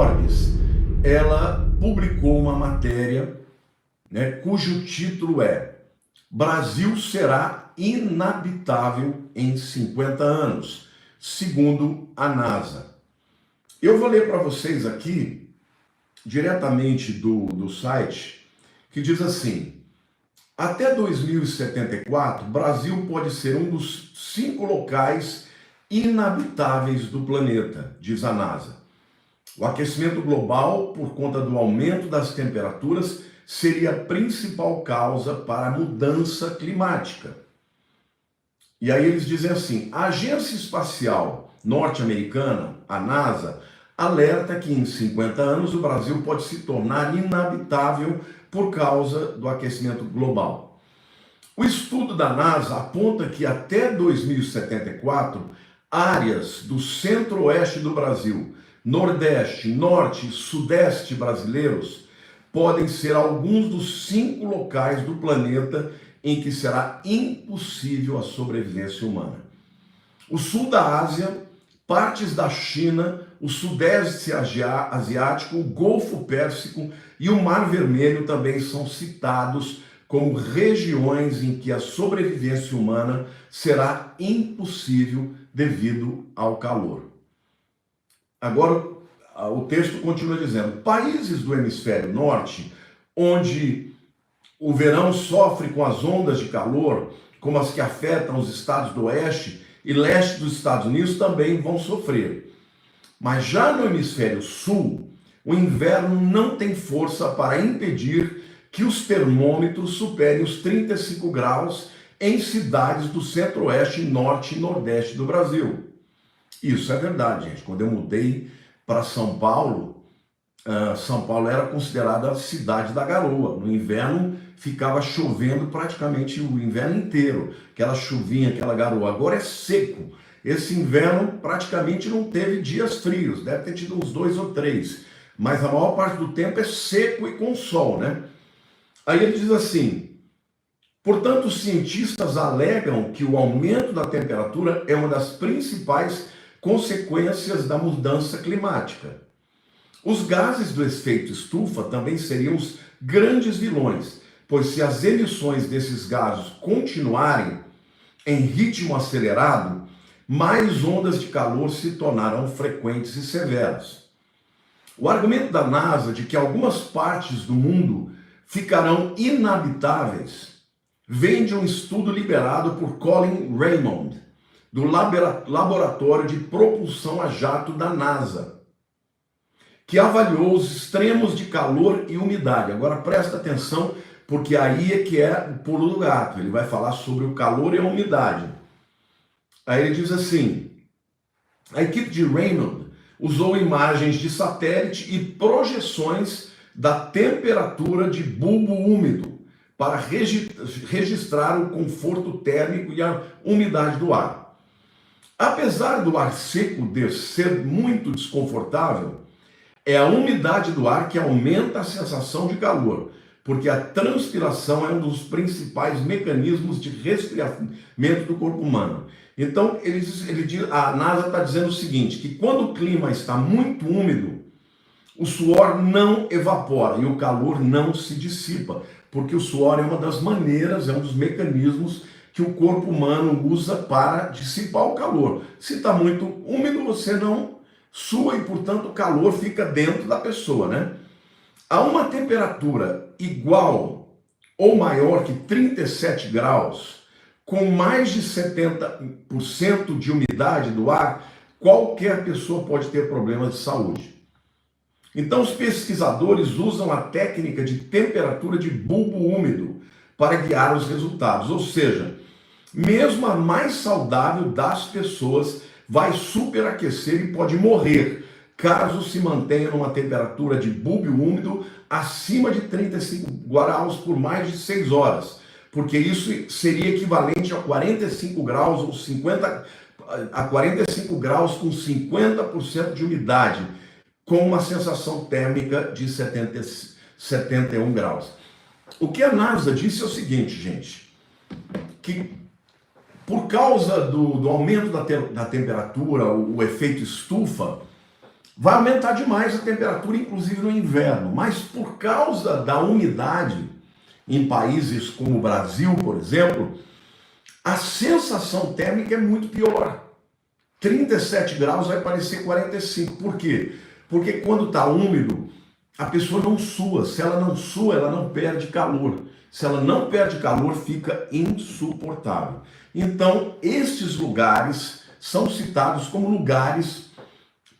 Forbes, ela publicou uma matéria, né, cujo título é Brasil será inabitável em 50 anos, segundo a NASA. Eu vou ler para vocês aqui, diretamente do site, que diz assim: até 2074, Brasil pode ser um dos 5 locais inabitáveis do planeta, diz a NASA. O aquecimento global, por conta do aumento das temperaturas, seria a principal causa para a mudança climática. E aí eles dizem assim: a Agência Espacial Norte-Americana, a NASA, alerta que em 50 anos o Brasil pode se tornar inabitável por causa do aquecimento global. O estudo da NASA aponta que até 2074, áreas do centro-oeste do Brasil, nordeste, norte e sudeste brasileiros podem ser alguns dos 5 locais do planeta em que será impossível a sobrevivência humana. O sul da Ásia, partes da China, o sudeste asiático, o Golfo Pérsico e o Mar Vermelho também são citados como regiões em que a sobrevivência humana será impossível devido ao calor. Agora, o texto continua dizendo: países do hemisfério norte, onde o verão sofre com as ondas de calor, como as que afetam os estados do oeste e leste dos Estados Unidos, também vão sofrer. Mas já no hemisfério sul, o inverno não tem força para impedir que os termômetros superem os 35 graus em cidades do centro-oeste, norte e nordeste do Brasil. Isso é verdade, gente. Quando eu mudei para São Paulo, São Paulo era considerada a cidade da garoa. No inverno ficava chovendo praticamente o inverno inteiro, aquela chuvinha, aquela garoa. Agora é seco. Esse inverno praticamente não teve dias frios, deve ter tido uns 2 ou 3, mas a maior parte do tempo é seco e com sol, né? Aí ele diz assim: portanto, os cientistas alegam que o aumento da temperatura é uma das principais consequências da mudança climática. Os gases do efeito estufa também seriam os grandes vilões, pois se as emissões desses gases continuarem em ritmo acelerado, mais ondas de calor se tornarão frequentes e severas. O argumento da NASA de que algumas partes do mundo ficarão inabitáveis vem de um estudo liberado por Colin Raymond, do Laboratório de Propulsão a Jato da NASA, que avaliou os extremos de calor e umidade. Agora presta atenção, porque aí é que é o pulo do gato. Ele vai falar sobre o calor e a umidade. Aí ele diz assim: a equipe de Raymond usou imagens de satélite e projeções da temperatura de bulbo úmido para registrar o conforto térmico e a umidade do ar. Apesar do ar seco ser muito desconfortável, é a umidade do ar que aumenta a sensação de calor, porque a transpiração é um dos principais mecanismos de resfriamento do corpo humano. Então, a NASA está dizendo o seguinte, que quando o clima está muito úmido, o suor não evapora e o calor não se dissipa, porque o suor é uma das maneiras, é um dos mecanismos que o corpo humano usa para dissipar o calor. Se está muito úmido, você não sua e, portanto, o calor fica dentro da pessoa, né? A uma temperatura igual ou maior que 37 graus, com mais de 70% de umidade do ar, qualquer pessoa pode ter problemas de saúde. Então, os pesquisadores usam a técnica de temperatura de bulbo úmido para guiar os resultados, ou seja, mesmo a mais saudável das pessoas vai superaquecer e pode morrer caso se mantenha numa temperatura de bulbo úmido acima de 35 graus por mais de 6 horas, porque isso seria equivalente a 45 graus ou 45 graus com 50% de umidade, com uma sensação térmica de 71 graus. O que a NASA disse é o seguinte, gente, que por causa do aumento da temperatura, o efeito estufa, vai aumentar demais a temperatura, inclusive no inverno. Mas por causa da umidade, em países como o Brasil, por exemplo, a sensação térmica é muito pior. 37 graus vai parecer 45. Por quê? Porque quando está úmido, a pessoa não sua. Se ela não sua, ela não perde calor. Se ela não perde calor, fica insuportável. Então, estes lugares são citados como lugares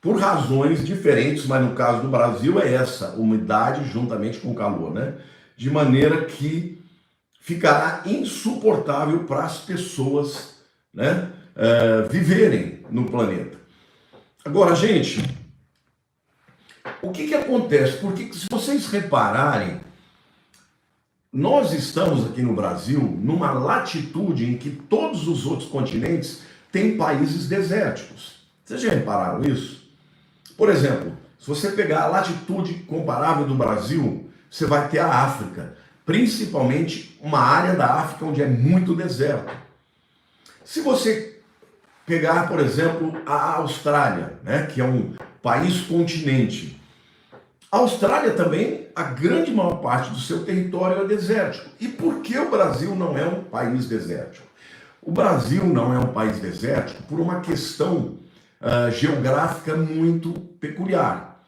por razões diferentes, mas no caso do Brasil é essa, umidade juntamente com calor, né? De maneira que ficará insuportável para as pessoas, né, viverem no planeta. Agora, gente, o que acontece? Porque se vocês repararem, nós estamos aqui no Brasil numa latitude em que todos os outros continentes têm países desérticos. Vocês já repararam isso? Por exemplo, se você pegar a latitude comparável do Brasil, você vai ter a África, principalmente uma área da África onde é muito deserto. Se você pegar, por exemplo, a Austrália, né, que é um país continente, a Austrália também, a grande maior parte do seu território é desértico. E por que o Brasil não é um país desértico? O Brasil não é um país desértico por uma questão geográfica muito peculiar.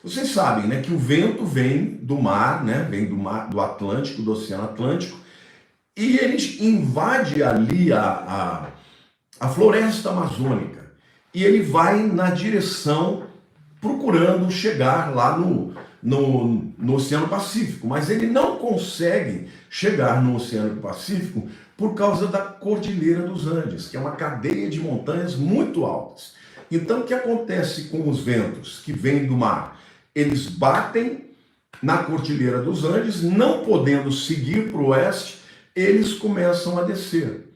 Vocês sabem, né, que o vento vem do mar, né, vem do Atlântico, do Oceano Atlântico, e ele invade ali a floresta amazônica. E ele vai na direção procurando chegar lá no Oceano Pacífico, mas ele não consegue chegar no Oceano Pacífico por causa da Cordilheira dos Andes, que é uma cadeia de montanhas muito altas. Então, o que acontece com os ventos que vêm do mar? Eles batem na Cordilheira dos Andes, não podendo seguir para o oeste, eles começam a descer.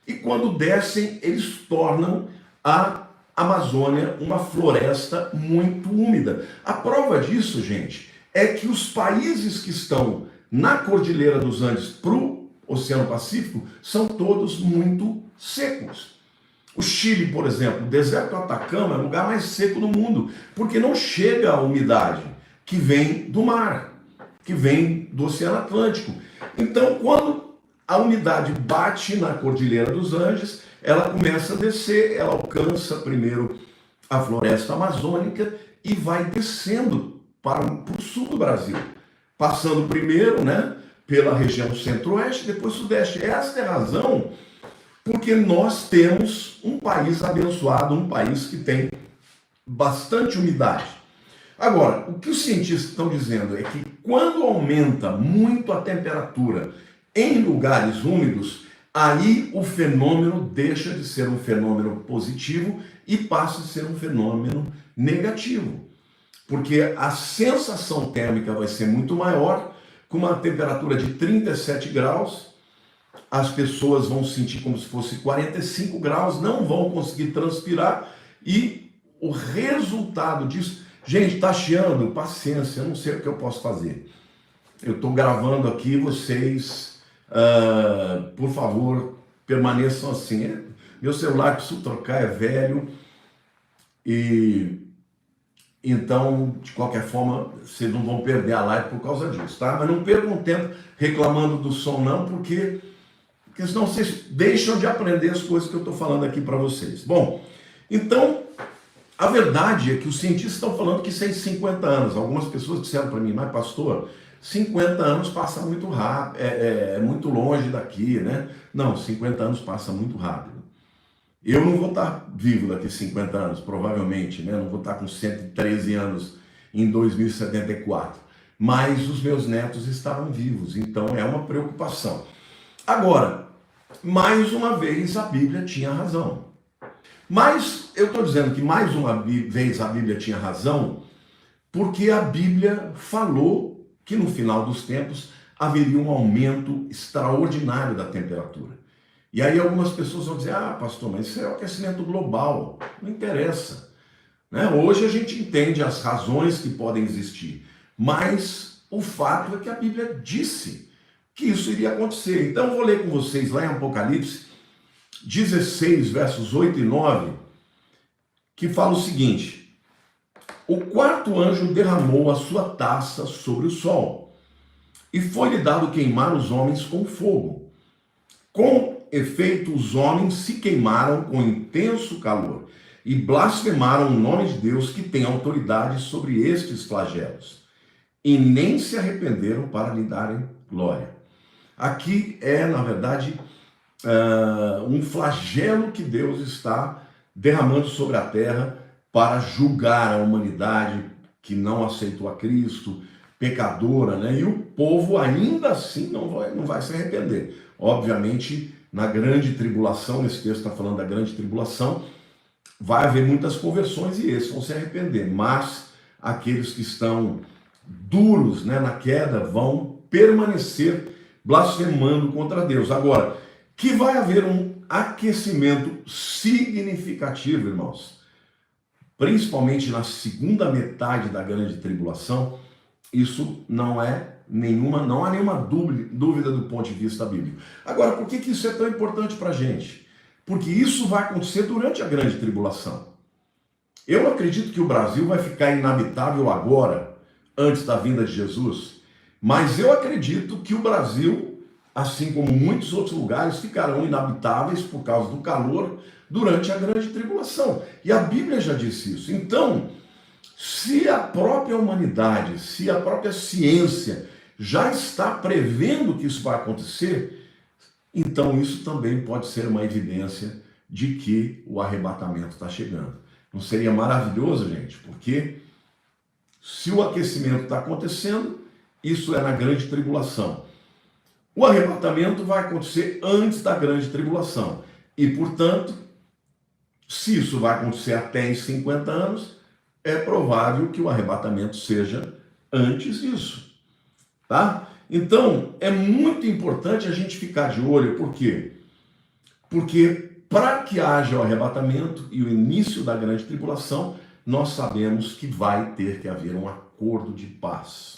E quando descem, eles tornam a Amazônia uma floresta muito úmida. A prova disso, gente, é que os países que estão na Cordilheira dos Andes para o Oceano Pacífico são todos muito secos. O Chile, por exemplo, o deserto do Atacama é o lugar mais seco do mundo, porque não chega a umidade que vem do mar, que vem do Oceano Atlântico. Então, quando a umidade bate na Cordilheira dos Andes, ela começa a descer, ela alcança primeiro a floresta amazônica e vai descendo para o sul do Brasil, passando primeiro, né, pela região centro-oeste, depois sudeste. Esta é a razão porque nós temos um país abençoado, um país que tem bastante umidade. Agora, o que os cientistas estão dizendo é que quando aumenta muito a temperatura em lugares úmidos, aí o fenômeno deixa de ser um fenômeno positivo e passa a ser um fenômeno negativo. Porque a sensação térmica vai ser muito maior, com uma temperatura de 37 graus, as pessoas vão sentir como se fosse 45 graus, não vão conseguir transpirar e o resultado disso... Gente, tá chiando, paciência, eu não sei o que eu posso fazer. Eu estou gravando aqui, vocês, por favor, permaneçam assim. Meu celular, preciso trocar, é velho e... Então, de qualquer forma, vocês não vão perder a live por causa disso, tá? Mas não percam tempo reclamando do som não, porque senão vocês deixam de aprender as coisas que eu estou falando aqui para vocês. Bom, então, a verdade é que os cientistas estão falando que 150 anos. Algumas pessoas disseram para mim, mas pastor, 50 anos passa muito rápido, é muito longe daqui, né? Não, 50 anos passa muito rápido. Eu não vou estar vivo daqui a 50 anos, provavelmente, né? Não vou estar com 113 anos em 2074. Mas os meus netos estarão vivos, então é uma preocupação. Agora, mais uma vez a Bíblia tinha razão. Mas eu estou dizendo que mais uma vez a Bíblia tinha razão, porque a Bíblia falou que no final dos tempos haveria um aumento extraordinário da temperatura. E aí algumas pessoas vão dizer, ah, pastor, mas isso é o aquecimento global. Não interessa, né? Hoje a gente entende as razões que podem existir, mas o fato é que a Bíblia disse que isso iria acontecer. Então eu vou ler com vocês lá em Apocalipse 16, versos 8 e 9, que fala o seguinte: O quarto anjo derramou a sua taça sobre o sol, e foi-lhe dado queimar os homens com fogo. Com efeito, os homens se queimaram com intenso calor, e blasfemaram o nome de Deus, que tem autoridade sobre estes flagelos, e nem se arrependeram para lhe darem glória. Aqui é, na verdade, um flagelo que Deus está derramando sobre a terra para julgar a humanidade que não aceitou a Cristo, pecadora, né? E o povo ainda assim não vai se arrepender. Obviamente, na grande tribulação, esse texto está falando da grande tribulação, vai haver muitas conversões e esses vão se arrepender, mas aqueles que estão duros, né, na queda vão permanecer blasfemando contra Deus. Agora, que vai haver um aquecimento significativo, irmãos, principalmente na segunda metade da grande tribulação, isso não há nenhuma dúvida do ponto de vista bíblico. Agora, por que isso é tão importante para a gente? Porque isso vai acontecer durante a grande tribulação. Eu não acredito que o Brasil vai ficar inabitável agora, antes da vinda de Jesus, mas eu acredito que o Brasil, assim como muitos outros lugares, ficarão inabitáveis por causa do calor durante a grande tribulação. E a Bíblia já disse isso. Então, se a própria humanidade, se a própria ciência já está prevendo que isso vai acontecer, então isso também pode ser uma evidência de que o arrebatamento está chegando. Não seria maravilhoso, gente? Porque se o aquecimento está acontecendo, isso é na grande tribulação. O arrebatamento vai acontecer antes da grande tribulação. E, portanto, se isso vai acontecer até em 50 anos, é provável que o arrebatamento seja antes disso. Tá? Então, é muito importante a gente ficar de olho. Por quê? Porque para que haja o arrebatamento e o início da grande tribulação, nós sabemos que vai ter que haver um acordo de paz.